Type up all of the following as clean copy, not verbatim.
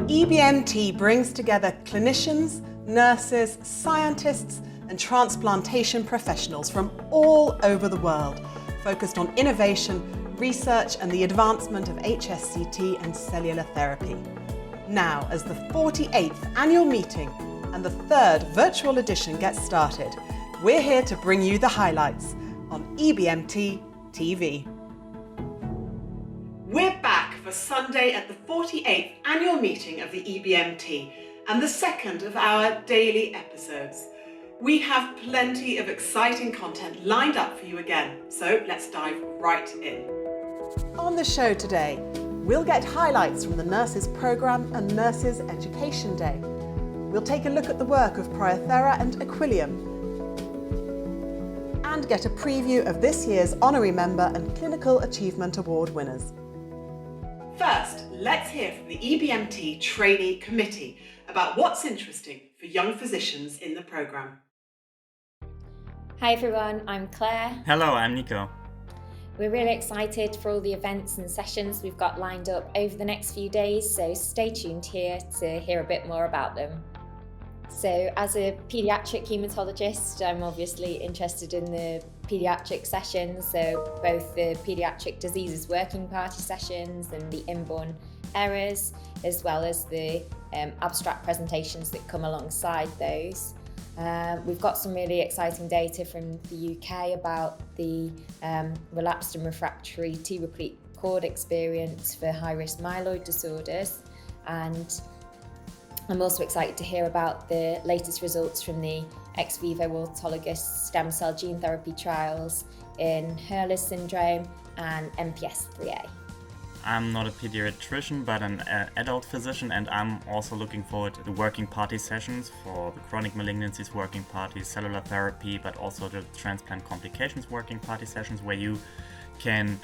EBMT brings together clinicians, nurses, scientists and transplantation professionals from all over the world, focused on innovation, research and the advancement of HSCT and cellular therapy. Now, as the 48th annual meeting and the third virtual edition gets started, we're here to bring you the highlights on EBMT TV. We're back for Sunday at the 48th annual meeting of the EBMT and the second of our daily episodes. We have plenty of exciting content lined up for you again, so let's dive right in. On the show today, we'll get highlights from the Nurses Programme and Nurses Education Day. We'll take a look at the work of Priothera and Equillium and get a preview of this year's Honorary Member and Clinical Achievement Award winners. First, let's hear from the EBMT Trainee Committee about what's interesting for young physicians in the programme. Hi everyone, I'm Claire. Hello, I'm Nico. We're really excited for all the events and sessions we've got lined up over the next few days, so stay tuned here to hear a bit more about them. So as a paediatric haematologist, I'm obviously interested in the paediatric sessions, so both the Paediatric Diseases Working Party sessions and the inborn errors, as well as the abstract presentations that come alongside those. We've got some really exciting data from the UK about the relapsed and refractory T-replete cord experience for high-risk myeloid disorders, and I'm also excited to hear about the latest results from the ex vivo autologous stem cell gene therapy trials in Hurler's syndrome and MPS IIIA. I'm not a pediatrician, but an adult physician, and I'm also looking forward to the working party sessions for the chronic malignancies working party, cellular therapy, but also the transplant complications working party sessions, where you can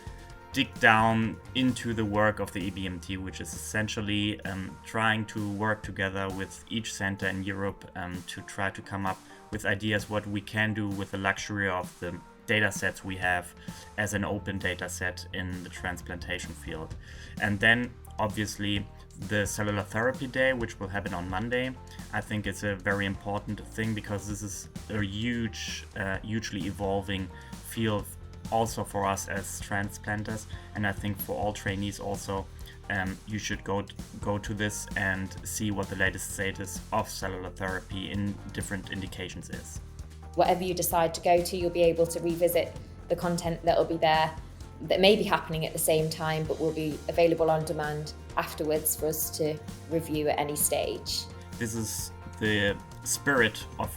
dig down into the work of the EBMT, which is essentially trying to work together with each center in Europe to try to come up with ideas what we can do with the luxury of the data sets we have as an open data set in the transplantation field. And then obviously the cellular therapy day, which will happen on Monday, I think is a very important thing because this is a hugely evolving field also for us as transplanters, and I think for all trainees also, you should go to this and see what the latest status of cellular therapy in different indications is. Whatever you decide to go to, you'll be able to revisit the content that will be there that may be happening at the same time, but will be available on demand afterwards for us to review at any stage. This is the spirit of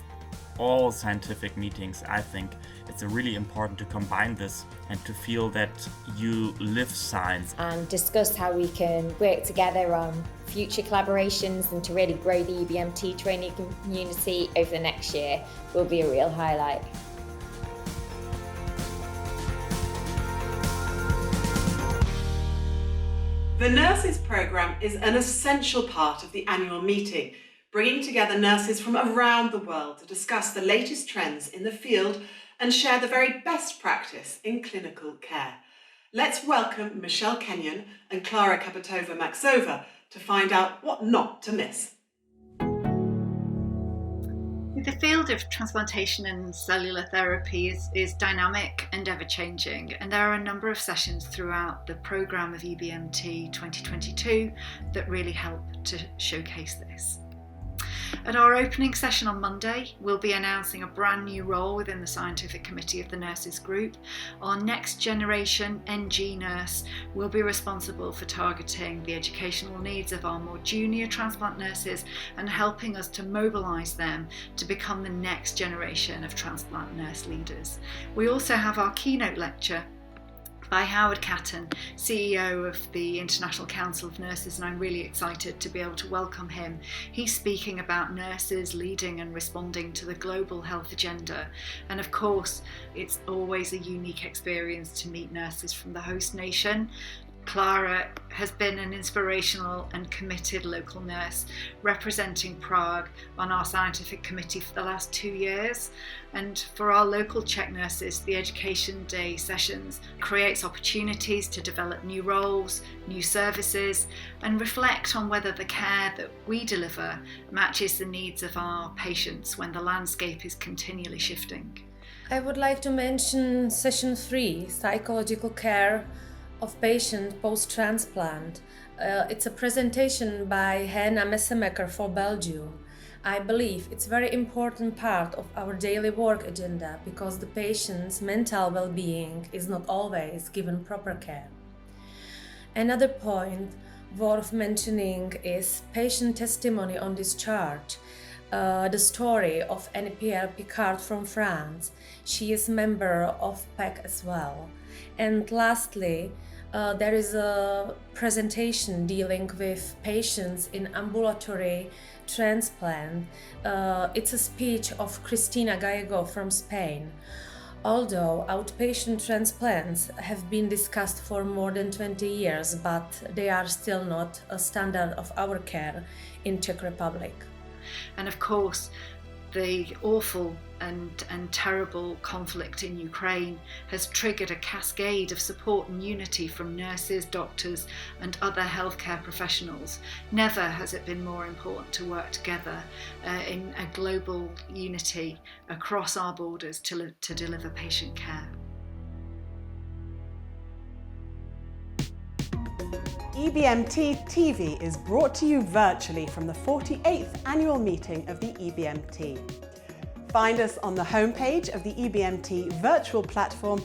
all scientific meetings. I think it's really important to combine this and to feel that you live science. And discuss how we can work together on future collaborations and to really grow the EBMT trainee community over the next year will be a real highlight. The Nurses Programme is an essential part of the annual meeting, bringing together nurses from around the world to discuss the latest trends in the field and share the very best practice in clinical care. Let's welcome Michelle Kenyon and Klara Kapitova-Maxova to find out what not to miss. The field of transplantation and cellular therapy is dynamic and ever-changing, and there are a number of sessions throughout the programme of EBMT 2022 that really help to showcase this. At our opening session on Monday, we'll be announcing a brand new role within the Scientific Committee of the Nurses Group. Our next generation NG nurse will be responsible for targeting the educational needs of our more junior transplant nurses and helping us to mobilise them to become the next generation of transplant nurse leaders. We also have our keynote lecture by Howard Catton, CEO of the International Council of Nurses, and I'm really excited to be able to welcome him. He's speaking about nurses leading and responding to the global health agenda, and of course it's always a unique experience to meet nurses from the host nation. Clara has been an inspirational and committed local nurse representing Prague on our scientific committee for the last 2 years. And for our local Czech nurses, the Education Day sessions creates opportunities to develop new roles, new services, and reflect on whether the care that we deliver matches the needs of our patients when the landscape is continually shifting. I would like to mention session 3, psychological care of patient post-transplant. It's a presentation by Hanna Messemecker for Belgium. I believe it's a very important part of our daily work agenda because the patient's mental well-being is not always given proper care. Another point worth mentioning is patient testimony on discharge. The story of Anne-Pierre Picard from France. She is member of PEC as well. And lastly, there is a presentation dealing with patients in ambulatory transplant. It's a speech of Cristina Gallego from Spain. Although outpatient transplants have been discussed for more than 20 years, but they are still not a standard of our care in Czech Republic. And of course, the awful and terrible conflict in Ukraine has triggered a cascade of support and unity from nurses, doctors and other healthcare professionals. Never has it been more important to work together in a global unity across our borders to deliver patient care. EBMT TV is brought to you virtually from the 48th annual meeting of the EBMT. Find us on the homepage of the EBMT virtual platform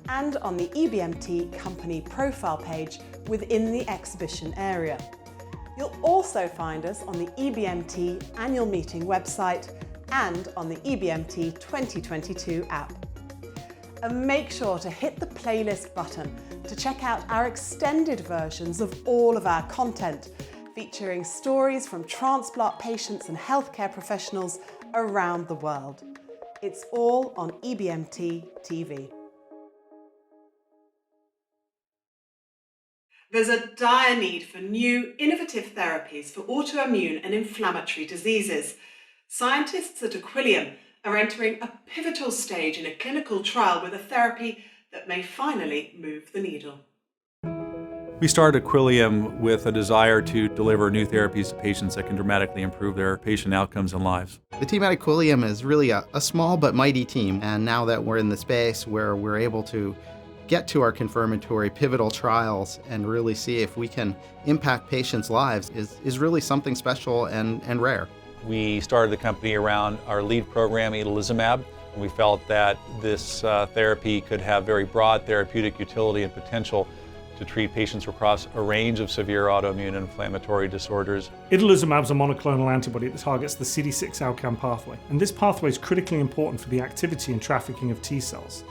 and on the EBMT company profile page within the exhibition area. You'll also find us on the EBMT annual meeting website and on the EBMT 2022 app. And make sure to hit the playlist button to check out our extended versions of all of our content, featuring stories from transplant patients and healthcare professionals around the world. It's all on EBMT TV. There's a dire need for new, innovative therapies for autoimmune and inflammatory diseases. Scientists at Equillium are entering a pivotal stage in a clinical trial with a therapy that may finally move the needle. We started Equillium with a desire to deliver new therapies to patients that can dramatically improve their patient outcomes and lives. The team at Equillium is really a small but mighty team, and now that we're in the space where we're able to get to our confirmatory pivotal trials and really see if we can impact patients' lives is really something special and rare. We started the company around our lead program, itolizumab. We felt that this therapy could have very broad therapeutic utility and potential to treat patients across a range of severe autoimmune inflammatory disorders. Itolizumab is a monoclonal antibody that targets the CD6-ALCAM pathway, and this pathway is critically important for the activity and trafficking of T cells.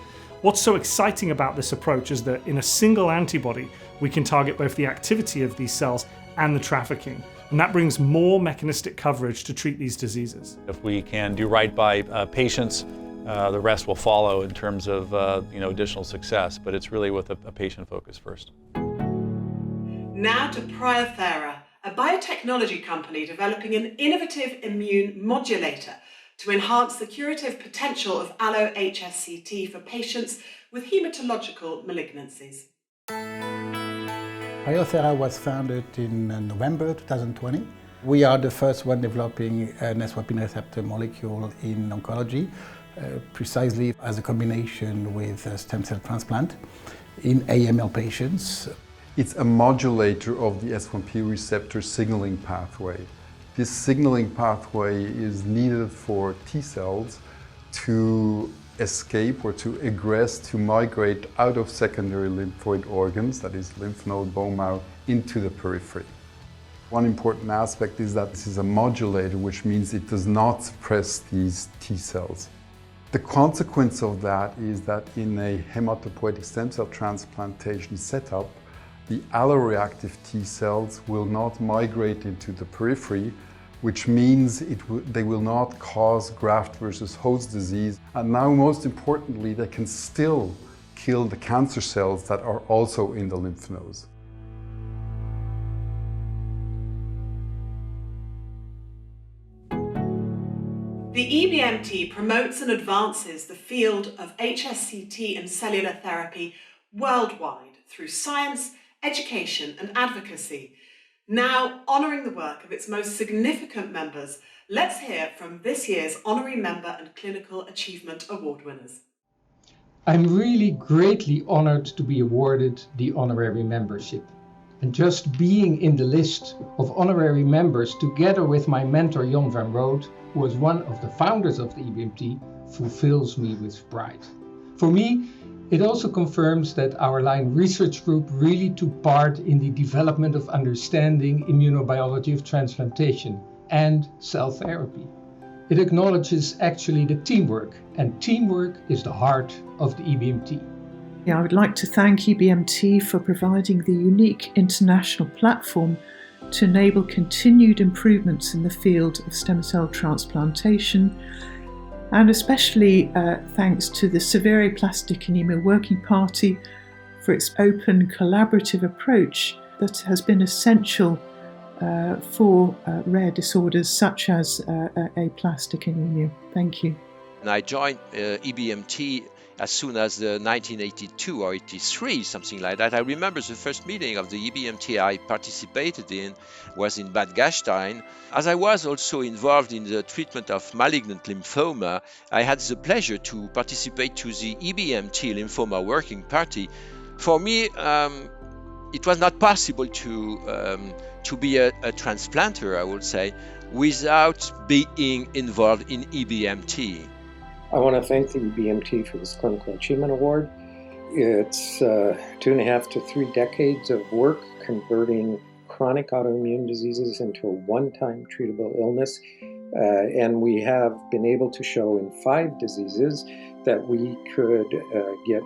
What's so exciting about this approach is that in a single antibody, we can target both the activity of these cells and the trafficking. And that brings more mechanistic coverage to treat these diseases. If we can do right by patients, the rest will follow in terms of additional success, but it's really with a patient focus first. Now to Priothera, a biotechnology company developing an innovative immune modulator to enhance the curative potential of allo-HSCT for patients with hematological malignancies. Priothera was founded in November 2020. We are the first one developing an S1P receptor molecule in oncology, precisely as a combination with a stem cell transplant in AML patients. It's a modulator of the S1P receptor signaling pathway. This signaling pathway is needed for T cells to escape or to egress, to migrate out of secondary lymphoid organs, that is lymph node, bone marrow, into the periphery. One important aspect is that this is a modulator, which means it does not suppress these T cells. The consequence of that is that in a hematopoietic stem cell transplantation setup, the alloreactive T cells will not migrate into the periphery, which means they will not cause graft versus host disease. And now, most importantly, they can still kill the cancer cells that are also in the lymph nodes. The EBMT promotes and advances the field of HSCT and cellular therapy worldwide through science, education and advocacy. Now honouring the work of its most significant members, let's hear from this year's Honorary Member and Clinical Achievement Award winners. I'm really greatly honoured to be awarded the honorary membership. And just being in the list of honorary members together with my mentor Jon van Rood, who was one of the founders of the EBMT, fulfills me with pride. For me, it also confirms that our line research group really took part in the development of understanding immunobiology of transplantation and cell therapy. It acknowledges actually the teamwork, and teamwork is the heart of the EBMT. I would like to thank EBMT for providing the unique international platform to enable continued improvements in the field of stem cell transplantation, and especially thanks to the Severe Aplastic Anemia Working Party for its open, collaborative approach that has been essential for rare disorders such as aplastic anemia. Thank you. I joined EBMT as soon as 1982 or 83, something like that. I remember the first meeting of the EBMT I participated in was in Bad Gastein. As I was also involved in the treatment of malignant lymphoma, I had the pleasure to participate to the EBMT Lymphoma Working Party. For me, it was not possible to be a transplanter, I would say, without being involved in EBMT. I want to thank the EBMT for this Clinical Achievement Award. It's 2.5 to 3 decades of work converting chronic autoimmune diseases into a one-time treatable illness. And we have been able to show in 5 diseases that we could get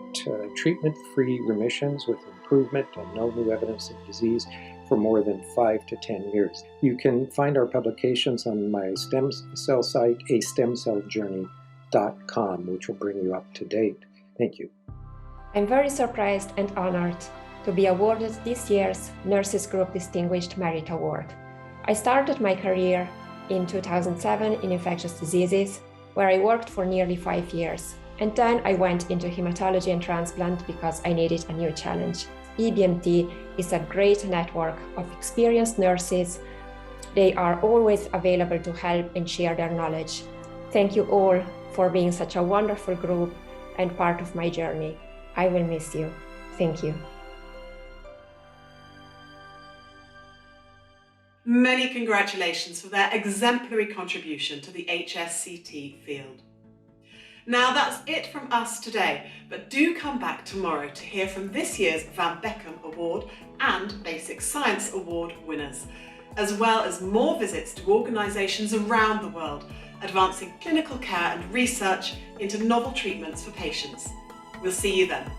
treatment-free remissions with improvement and no new evidence of disease for more than 5 to 10 years. You can find our publications on my stem cell site, astemcelljourney.com, which will bring you up to date. Thank you. I'm very surprised and honored to be awarded this year's Nurses Group Distinguished Merit Award. I started my career in 2007 in infectious diseases, where I worked for nearly 5 years. And then I went into hematology and transplant because I needed a new challenge. EBMT is a great network of experienced nurses. They are always available to help and share their knowledge. Thank you all for being such a wonderful group and part of my journey. I will miss you. Thank you. Many congratulations for their exemplary contribution to the HSCT field. Now that's it from us today, but do come back tomorrow to hear from this year's Van Beckham Award and Basic Science Award winners, as well as more visits to organisations around the world, advancing clinical care and research into novel treatments for patients. We'll see you then.